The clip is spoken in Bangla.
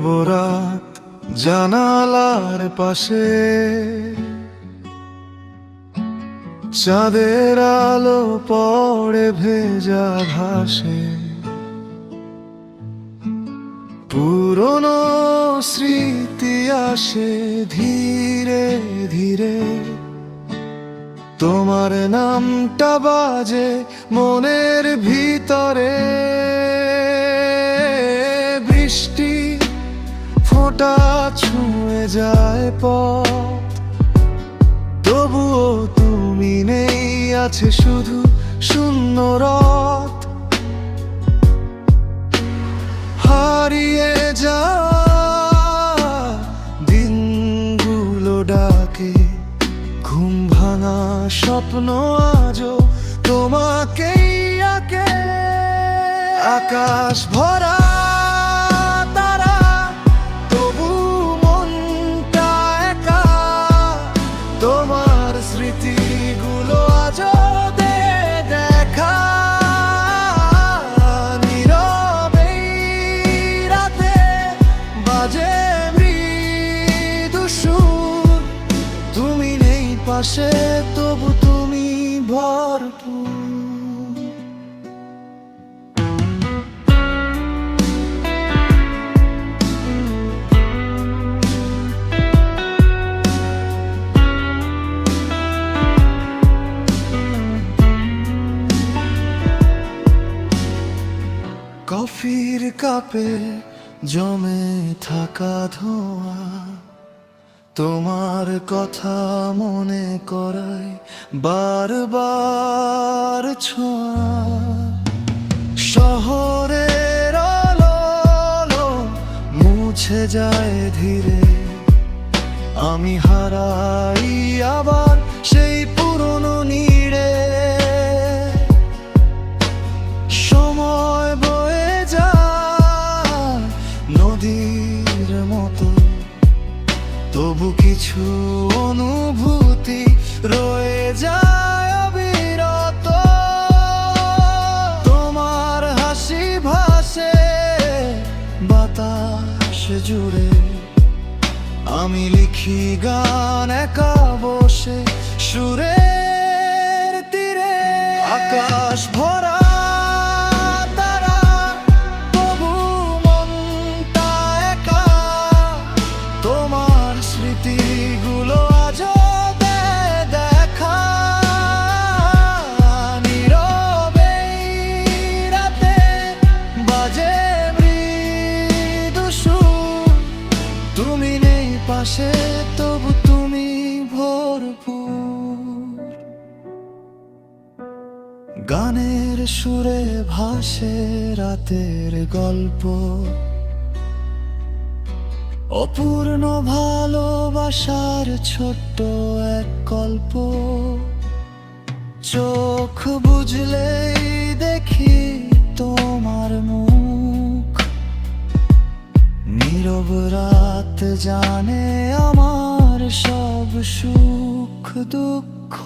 নীরব রাত জানালার পাশে, চাঁদের আলো পড়ে ভেজা ঘাসে। পুরনো স্মৃতি আসে ধীরে ধীরে, তোমার নামটা বাজে মনের ভিতরে। বৃষ্টি ফোঁটা ছুঁয়ে যায় পথ, তবুও তুমি নেই, আছে শুধু শূন্য রথ। হারিয়ে যা দিনগুলো ডাকে, ঘুম ভাঙা স্বপ্ন আজও তোমাকেই আঁকে। আকাশ ভরা তারা, তবু মনটা একা। তোমার স্মৃতিগুলো আজও দেখা। নীরবে রাতে বাজে মৃদু সুর, তুমি নেই পাশে তবু তুমি ভরপুর। কফির কাপে জমে থাকা ধোঁয়া, তোমার কথা মনে করায় বারবার ছোঁয়া। শহরের আলো মুছে যায় ধীরে, আমি হারাই আবার সেই পুরনো নীড়ে। সময় বয়ে যায় নদীর মতো, তবু কিছু অনুভূতি রয়ে যায় অবিরত। তোমার হাসি ভাসে বাতাস জুড়ে, আমি লিখি গান একা বসে সুরের তীরে। আকাশ ভরা তারা, তবু মনটা একা। তোমার স্মৃতিগুলো আজও দেখা। নীরবে রাতে বাজে মৃদু সুর, তুমি নেই পাশে তবু তুমি ভরপুর। গানের সুরে ভাসে রাতের গল্প, অপূর্ণ ভালোবাসার ছোট্ট এক গল্প। চোখ বুঝলেই দেখি তোমার মুখ, নীরব রাত জানে আমার সব সুখ দুঃখ।